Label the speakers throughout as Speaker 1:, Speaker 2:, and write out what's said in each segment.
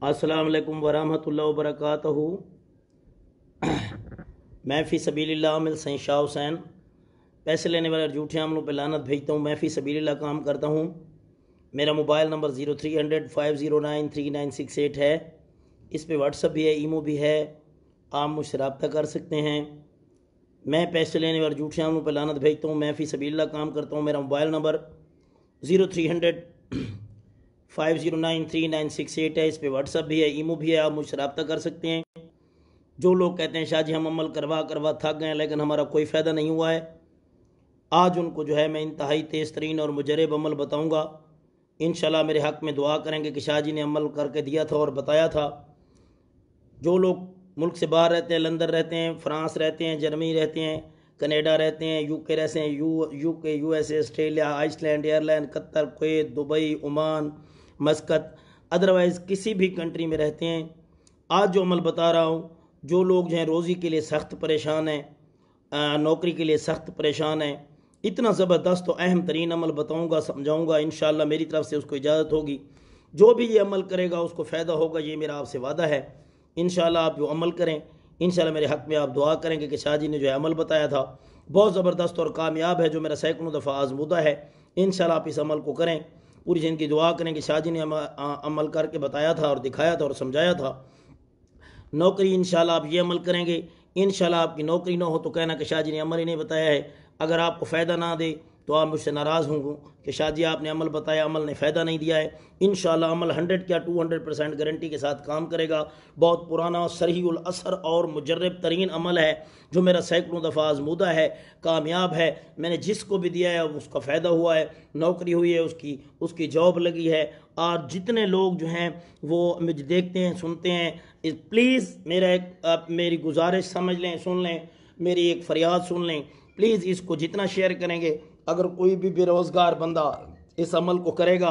Speaker 1: अस्सलाम वालेकुम वरहमतुल्लाहि वबरकातुहू। मैं फ़ी सबीलिल्लाह मिल सैन शाह हुसैन पैसे लेने वाले झूठे अमलों पर लानत भेजता हूँ। मैं फ़ी सबीलिल्लाह काम करता हूँ। मेरा मोबाइल नंबर 0300 509 3968 है। इस पे व्हाट्सअप भी है, ईमो भी है, आप मुझसे रब्ता कर सकते हैं। मैं पैसे लेने वाले झूठे अमलों पर लानत भेजता हूँ। मैं फ़ी सबीलिल्लाह काम करता हूँ। मेरा मोबाइल नंबर 0300 509 3968 है। इस पे व्हाट्सअप भी है, ईमो भी है, आप मुझसे रब्ता कर सकते हैं। जो लोग कहते हैं शाह जी हम अमल करवा करवा थक गए लेकिन हमारा कोई फ़ायदा नहीं हुआ है, आज उनको जो है मैं इंतहाई तेज़ तरीन और मुजरब अमल बताऊँगा। इंशाल्लाह मेरे हक़ में दुआ करेंगे कि शाह जी ने अमल करके दिया था और बताया था। जो लोग मुल्क से बाहर रहते हैं, लंदन रहते हैं, फ्रांस रहते हैं, जर्मनी रहते हैं, कनाडा रहते हैं, यूके रहते हैं, UK, USA, Australia, Iceland, Ireland, Qatar, Kuwait, Dubai, Oman, Muscat, otherwise किसी भी कंट्री में रहते हैं, आज जो अमल बता रहा हूँ, जो लोग जो हैं रोज़ी के लिए सख्त परेशान हैं, नौकरी के लिए सख्त परेशान हैं, इतना ज़बरदस्त और अहम तरीन अमल बताऊँगा, समझाऊँगा। इंशाअल्लाह मेरी तरफ से उसको इजाज़त होगी। जो भी ये अमल करेगा उसको फ़ायदा होगा, ये मेरा आपसे वादा है। इंशाअल्लाह आप जो अमल करें, इंशाअल्लाह मेरे हक़ में आप दुआ करेंगे कि शाह जी ने जो है अमल बताया था बहुत ज़बरदस्त और कामयाब है, जो मेरा सैकड़ों दफ़ा आज़मूदा है। इंशाअल्लाह आप इस अमल को करें, पूरी ज़िंदगी दुआ करें कि शाह जी ने अमल करके बताया था और दिखाया था और समझाया था। नौकरी इंशाल्लाह आप ये अमल करेंगे, इंशाल्लाह आपकी नौकरी ना हो तो कहना कि शाह जी ने अमल ही नहीं बताया है। अगर आपको फ़ायदा ना दे तो आप मुझसे नाराज़ होंगे कि शाह जी आपने अमल बताया, अमल ने फ़ायदा नहीं दिया है। इंशाल्लाह अमल 100 क्या 200% गारंटी के साथ काम करेगा। बहुत पुराना, सरीहुल असर और मुजर्रब तरीन अमल है, जो मेरा सैकड़ों दफ़ा आज़मूदा है, कामयाब है। मैंने जिसको भी दिया है उसका फ़ायदा हुआ है, नौकरी हुई है, उसकी जॉब लगी है। और जितने लोग जो हैं वो मुझे देखते हैं, सुनते हैं, प्लीज़ मेरी गुजारिश समझ लें, सुन लें, मेरी एक फ़रियाद सुन लें। प्लीज़ इसको जितना शेयर करेंगे, अगर कोई भी बेरोज़गार बंदा इस अमल को करेगा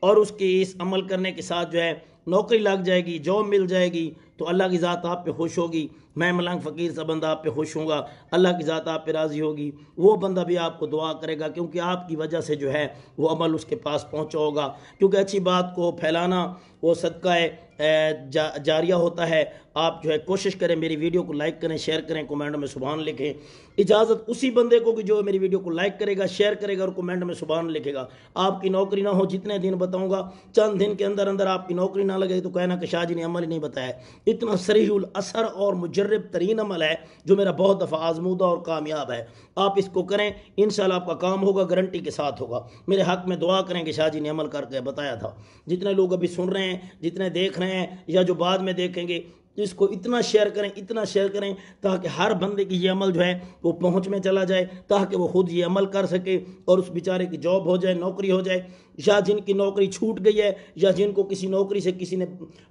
Speaker 1: और उसके इस अमल करने के साथ जो है नौकरी लग जाएगी, जॉब मिल जाएगी, तो अल्लाह की ज़ात आप पे खुश होगी। मैं मलंग फ़कीर सा बंदा आप पे खुश होऊंगा, अल्लाह की ज़ात आप पे राज़ी होगी। वो बंदा भी आपको दुआ करेगा, क्योंकि आपकी वजह से जो है वो अमल उसके पास पहुंचा होगा। क्योंकि अच्छी बात को फैलाना वो सदका जारिया होता है। आप जो है कोशिश करें, मेरी वीडियो को लाइक करें, शेयर करें, कमेंट में सुभान लिखें। इजाज़त उसी बंदे को कि जो मेरी वीडियो को लाइक करेगा, शेयर करेगा और कमेंट में सुभान लिखेगा। आपकी नौकरी ना हो, जितने दिन बताऊंगा, चंद दिन के अंदर अंदर आपकी नौकरी ना लगे तो कहना कि शाह जी ने अमल ही नहीं बताया। इतना सरीहुल असर और मुजर्रब तरीन अमल है, जो मेरा बहुत दफ़ा आज़मूदा और कामयाब है। आप इसको करें, इंशाल्लाह आपका काम होगा, गारंटी के साथ होगा। मेरे हक़ में दुआ करें कि शाह जी ने अमल करके बताया था। जितने लोग अभी सुन रहे हैं, जितने देख रहे हैं या जो बाद में देखेंगे, इसको इतना शेयर करें, इतना शेयर करें, ताकि हर बंदे की ये अमल जो है वो पहुंच में चला जाए, ताकि वो खुद ये अमल कर सके और उस बेचारे की जॉब हो जाए, नौकरी हो जाए। या जिनकी नौकरी छूट गई है, या जिनको किसी नौकरी से किसी ने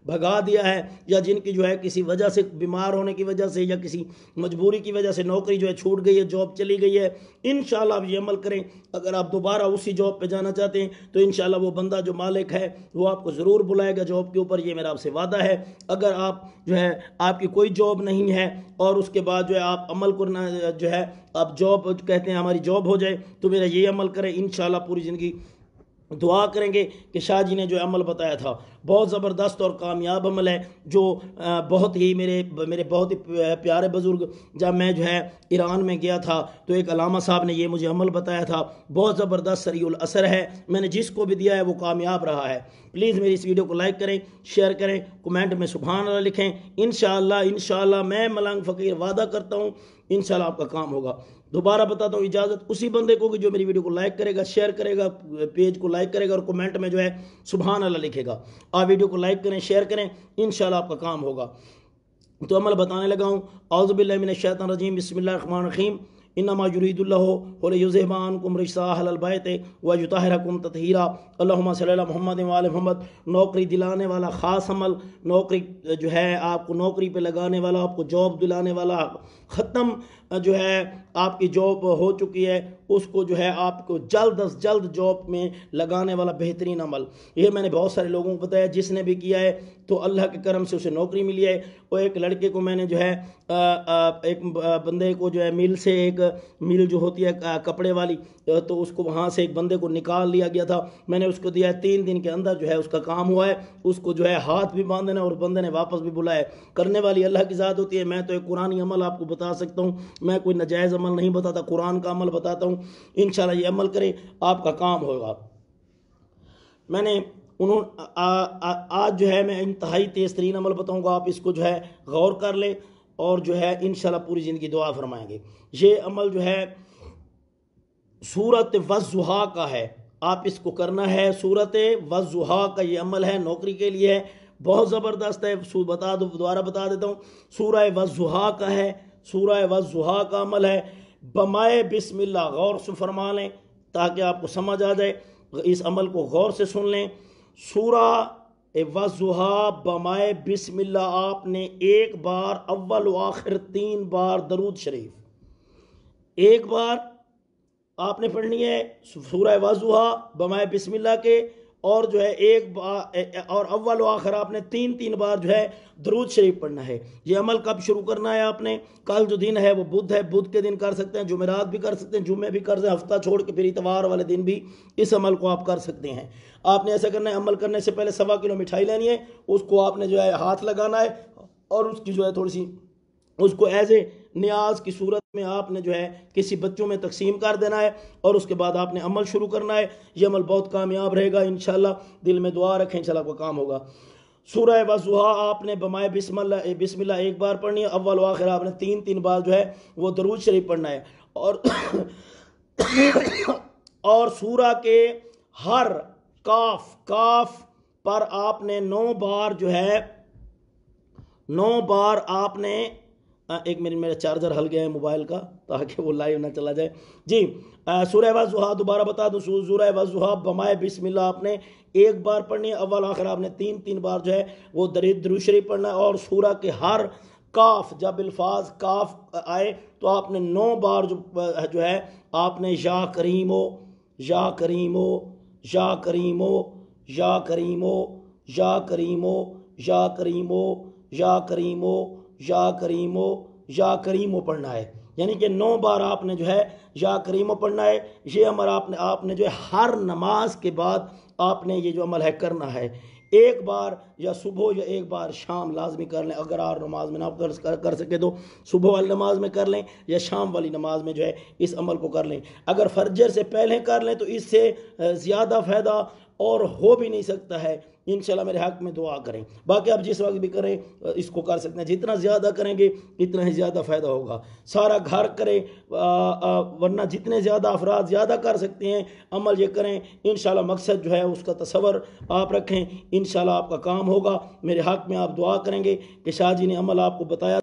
Speaker 1: भगा दिया है, या जिनकी जो है किसी वजह से, बीमार होने की वजह से या किसी मजबूरी की वजह से नौकरी जो है छूट गई है, जॉब चली गई है, इंशाल्लाह आप ये अमल करें। अगर आप दोबारा उसी जॉब पे जाना चाहते हैं तो इंशाल्लाह वो बंदा जो मालिक है वो आपको ज़रूर बुलाएगा जॉब के ऊपर, ये मेरा आपसे वादा है। अगर आप जो है आपकी कोई जॉब नहीं है और उसके बाद जो है आप अमल करना जो है आप जॉब कहते हैं हमारी जॉब हो जाए, तो मेरा ये अमल करें, इंशाल्लाह पूरी ज़िंदगी दुआ करेंगे कि शाह जी ने जो अमल बताया था बहुत ज़बरदस्त और कामयाब अमल है। जो बहुत ही मेरे बहुत ही प्यारे बुज़ुर्ग, जब मैं जो है ईरान में गया था तो एक अलामा साहब ने ये मुझे अमल बताया था, बहुत ज़बरदस्त सरीउल असर है। मैंने जिसको भी दिया है वो कामयाब रहा है। प्लीज़ मेरी इस वीडियो को लाइक करें, शेयर करें, कमेंट में सुभान अल्लाह लिखें। इंशाअल्लाह मैं मलंग फ़कीर वादा करता हूँ, इंशाअल्लाह आपका काम होगा। दोबारा बताता हूँ, इजाज़त उसी बंदे को कि जो मेरी वीडियो को लाइक करेगा, शेयर करेगा, पेज को लाइक करेगा और कमेंट में जो है सुभान अल्लाह लिखेगा। आप वीडियो को लाइक करें, शेयर करें, इंशाल्लाह आपका काम होगा। तो अमल बताने लगा हूँ। औज़ु बिल्लाहि मिनश शैतानिर रजीम, बिस्मिल्लाहिर रहमानिर रहीम। इन्नमा युरीदुल्लाहु लियुज़हिबा अन्कुम रिज्सा अहलल बैति व युतहिरकुम तत्हीरा। अल्लाहुम्मा सल्लि अला मुहम्मद व आलि मुहम्मद। नौकरी दिलाने वाला ख़ास अमल, नौकरी जो है आपको नौकरी पे लगाने वाला, आपको जॉब दिलाने वाला, ख़त्म जो है आपकी जॉब हो चुकी है उसको जो है आपको जल्द अज जल्द जॉब में लगाने वाला बेहतरीन अमल। ये मैंने बहुत सारे लोगों को बताया, जिसने भी किया है तो अल्लाह के करम से उसे नौकरी मिली है। और एक लड़के को मैंने जो है एक बंदे को जो है मिल से, एक मिल जो होती है कपड़े वाली, तो उसको वहाँ से एक बंदे को निकाल लिया गया था। मैंने उसको दिया 3 दिन के अंदर जो है उसका काम हुआ है। उसको जो है हाथ भी बांधे ना और बंदे ने वापस भी बुलाया। करने वाली अल्लाह की ज़ात होती है। मैं तो एक कुरानी अमल आपको बता सकता हूँ, मैं कोई नाजायज़ अमल नहीं बताता, कुरान का अमल बताता हूँ। इंशाल्लाह ये अमल करें आपका काम होगा। मैंने आज जो है मैं इंतहाई तेज़ तरीन अमल बताऊँगा, आप इसको जो है गौर कर ले और जो है इंशाल्लाह पूरी ज़िंदगी दुआ फरमाएंगे। ये अमल जो है सूरत वज़्ज़ुहा का है, आप इसको करना है। सूरत वज़्ज़ुहा का ये अमल है, नौकरी के लिए है, बहुत ज़बरदस्त है। बता दो, दोबारा बता देता हूँ, सूरह वज़्ज़ुहा का है, सूरह वज़्ज़ुहा का अमल है। बमाए बिस्मिल्लाह, गौर से फरमा लें ताकि आपको समझ आ जाए, इस अमल को गौर से सुन लें। सूरह वज़्ज़ुहा बमाए बिस्मिल्लाह आपने एक बार अव्वल व आखिर 3 बार दरूद शरीफ, एक बार आपने पढ़नी है सूरह वज़्ज़ुहा बमाए बिस्मिल्लाह के, और जो है एक बार और अव्वल व आखिर आपने 3 बार जो है दरूद शरीफ पढ़ना है। ये अमल कब शुरू करना है आपने? कल जो दिन है वो बुध है, बुध के दिन कर सकते हैं, जुमेरात भी कर सकते हैं, जुम्मे भी कर सकते हैं, हफ्ता छोड़ के फिर इतवार वाले दिन भी इस अमल को आप कर सकते हैं। आपने ऐसा करना है, अमल करने से पहले 1.25 किलो मिठाई लेनी है, उसको आपने जो है हाथ लगाना है और उसकी जो है थोड़ी सी उसको एज ए न्याज की सूरत में आपने जो है किसी बच्चों में तकसीम कर देना है और उसके बाद आपने अमल शुरू करना है। ये अमल बहुत कामयाब रहेगा इंशाल्लाह, दिल में दुआ रखें, इंशाल्लाह को काम होगा। सूरह वज़्ज़ुहा आपने बमाए बिस्मिल्लाह एक बार पढ़नी है, अव्वल व आखिर आपने 3 बार जो है वो दरूद शरीफ पढ़ना है। और सूरा के हर काफ पर आपने 9 बार जो है 9 बार आपने एक मिनट, मेरा चार्जर हल गया है मोबाइल का ताकि वो लाइव ना चला जाए जी। सूरह वज़्ज़ुहा दोबारा बता दूं, सूरह वज़्ज़ुहा बमाए बिस्मिल्लाह आपने एक बार पढ़नी है, अव्वल आखिर आपने 3 बार जो है वो दरूद शरीफ पढ़ना है। और सूरा के हर काफ, जब अल्फाज काफ आए तो आपने 9 बार जो है आपने या करीमो या करीमो या करीमो या करीमो या करीमो या करीमो या करीमो या करीमो या करीमो पढ़ना है। यानी कि 9 बार आपने जो है या करीमो पढ़ना है। ये अमल आपने जो है हर नमाज के बाद आपने ये जो अमल है करना है। एक बार या सुबह या एक बार शाम लाजमी कर लें, अगर आप नमाज में ना कर सके तो सुबह वाली नमाज में कर लें या शाम वाली नमाज में जो है इस अमल को कर लें। अगर फजर से पहले कर लें तो इससे ज़्यादा फ़ायदा और हो भी नहीं सकता है। इंशाल्लाह मेरे हक में दुआ करें, बाकी आप जिस वक्त भी करें इसको कर सकते हैं। जितना ज़्यादा करेंगे इतना ही ज़्यादा फ़ायदा होगा। सारा घर करें, वरना जितने ज़्यादा अफराद ज़्यादा कर सकते हैं अमल ये करें। इंशाल्लाह मकसद जो है उसका तसव्वुर आप रखें, इंशाल्लाह आपका काम होगा। मेरे हक में आप दुआ करेंगे कि शाह जी ने अमल आपको बताया